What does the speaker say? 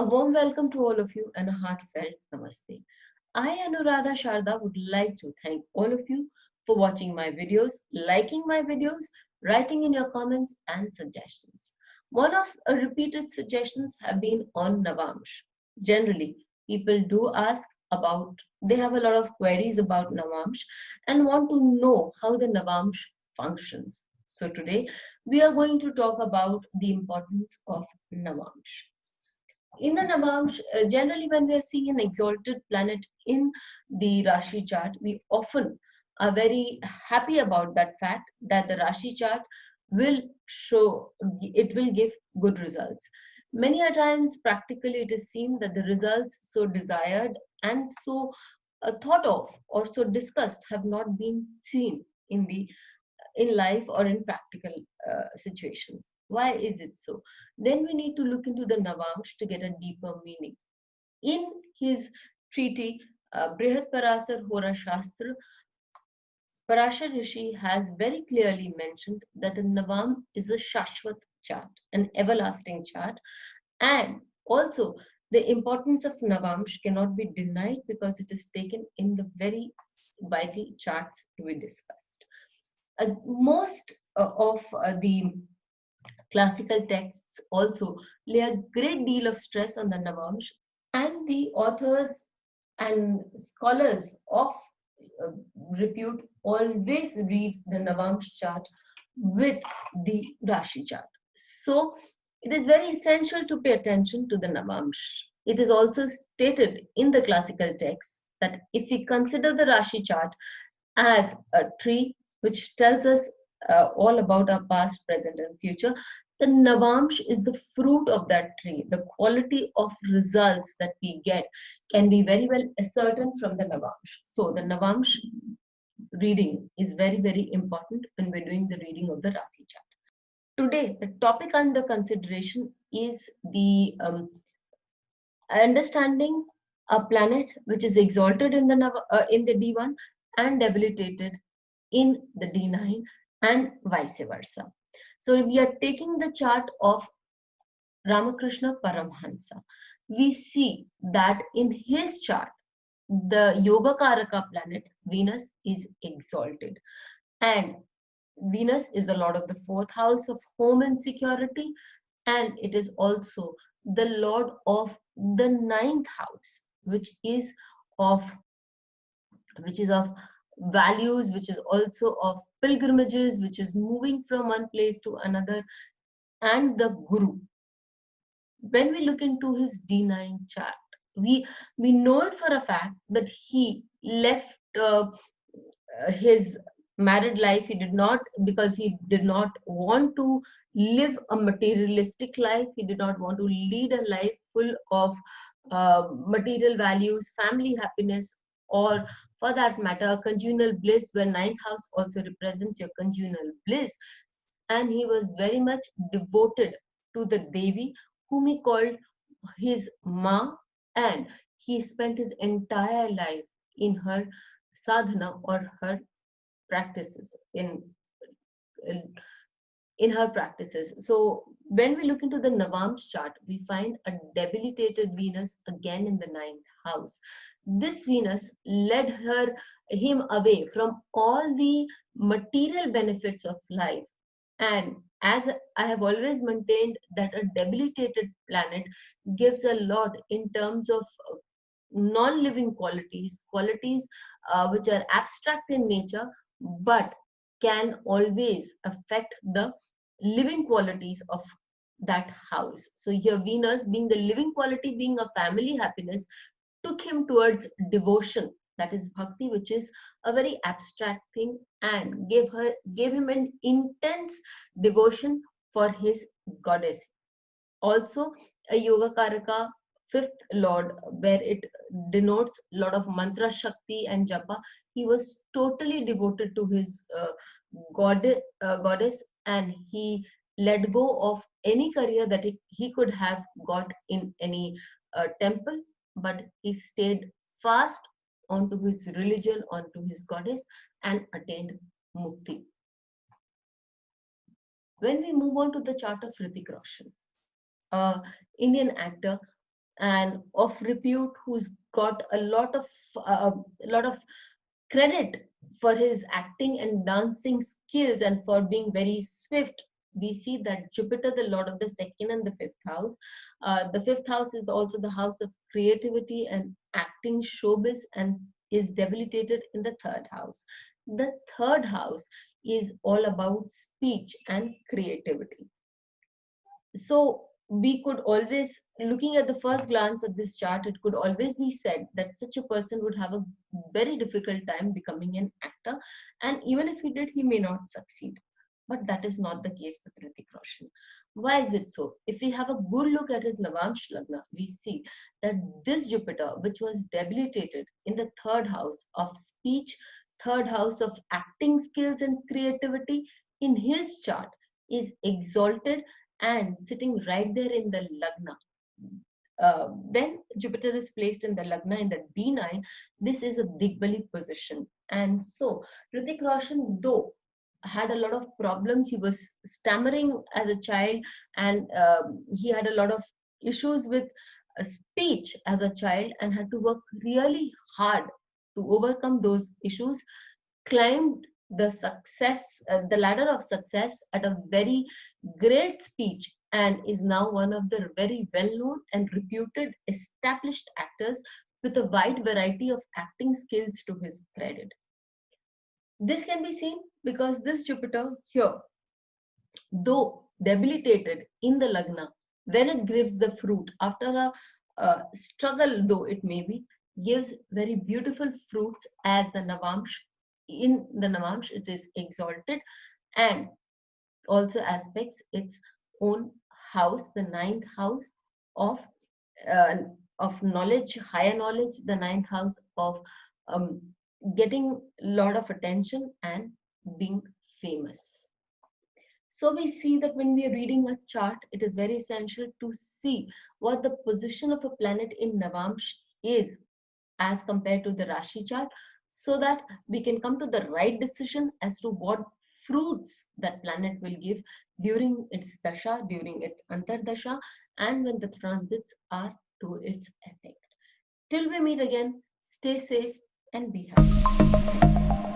A warm welcome to all of you and a heartfelt namaste. I, Anuradha Sharda, would like to thank all of you for watching my videos, liking my videos, writing in your comments and suggestions. One of repeated suggestions have been on Navamsh. Generally, people do ask about, they have a lot of queries about Navamsh and want to know how the Navamsh functions. So today, we are going to talk about the importance of Navamsh. In the Navamsh, generally when we are seeing an exalted planet in the Rashi chart, we often are very happy about that fact that the Rashi chart will show, it will give good results. Many a times, practically, it is seen that the results so desired and so thought of or so discussed have not been seen in life or in practical situations. Why is it so? Then we need to look into the Navamsh to get a deeper meaning. In his treaty, Brihat Parasar Hora Shastra, Parashar Rishi has very clearly mentioned that the Navam is a Shashwat chart, an everlasting chart, and also the importance of Navamsh cannot be denied because it is taken in the very vital charts to be discussed. Most of the classical texts also lay a great deal of stress on the Navamsh, and the authors and scholars of uh, repute always read the Navamsh chart with the Rashi chart. So it is very essential to pay attention to the Navamsh. It is also stated in the classical texts that if we consider the Rashi chart as a tree which tells us all about our past, present, and future, the Navamsh is the fruit of that tree. The quality of results that we get can be very well ascertained from the Navamsh. So, the Navamsh reading is very, very important when we're doing the reading of the Rasi chart. Today, the topic under consideration is the understanding a planet which is exalted in the D1 and debilitated in the D9 and vice versa. So we are taking the chart of Ramakrishna Paramhansa. We see that in his chart, the Yoga Karaka planet Venus is exalted, and Venus is the lord of the fourth house of home and security, and it is also the lord of the ninth house, of which is of values, which is also of pilgrimages, which is moving from one place to another, and the Guru. When we look into his D9 chart, we know it for a fact that he left his married life. He did not, because he did not want to live a materialistic life. He did not want to lead a life full of material values, family happiness, or for that matter, conjugal bliss, where ninth house also represents your conjugal bliss. And he was very much devoted to the Devi, whom he called his Ma, and he spent his entire life in her sadhana or her practices in her practices. So when we look into the Navamsh chart, we find a debilitated Venus again in the ninth house. This Venus led him away from all the material benefits of life. And as I have always maintained that a debilitated planet gives a lot in terms of non-living qualities, which are abstract in nature, but can always affect the living qualities of that house. So here Venus, being the living quality, being a family happiness, took him towards devotion, that is bhakti, which is a very abstract thing, and gave him an intense devotion for his goddess. Also a Yoga Karaka fifth lord, where it denotes a lot of mantra shakti and japa. He was totally devoted to his goddess, and he let go of any career that he could have got in any temple, but he stayed fast onto his religion, onto his goddess, and attained mukti. When we move on to the chart of Hrithik Roshan, Indian actor, and of repute, who's got a lot of credit for his acting and dancing skills and for being very swift. We see that Jupiter, the lord of the second and the fifth house, the fifth house is also the house of creativity and acting, showbiz, and is debilitated in the third house. The third house is all about speech and creativity. So we could always, looking at the first glance at this chart, it could always be said that such a person would have a very difficult time becoming an actor, and even if he did, he may not succeed. But that is not the case with Hrithik Roshan. Why is it so? If we have a good look at his Navamsh Lagna, we see that this Jupiter, which was debilitated in the third house of speech, third house of acting skills and creativity, in his chart is exalted and sitting right there in the Lagna. When Jupiter is placed in the Lagna in the D9, this is a Digbali position. And so, Hrithik Roshan, though had a lot of problems, he was stammering as a child, and he had a lot of issues with speech as a child and had to work really hard to overcome those issues, climbed the ladder of success at a very great speech, and is now one of the very well known and reputed established actors with a wide variety of acting skills to his credit. This can be seen because this Jupiter here, though debilitated in the Lagna, when it gives the fruit after a struggle, though it may be, gives very beautiful fruits as the Navamsh. In the Navamsh, it is exalted and also aspects its own house, the ninth house of uh, knowledge, higher knowledge, the ninth house of um, getting a lot of attention and being famous. So we see that when we are reading a chart, it is very essential to see what the position of a planet in Navamsh is as compared to the Rashi chart, so that we can come to the right decision as to what fruits that planet will give during its dasha, during its antardasha, and when the transits are to its effect. Till we meet again, stay safe and be happy.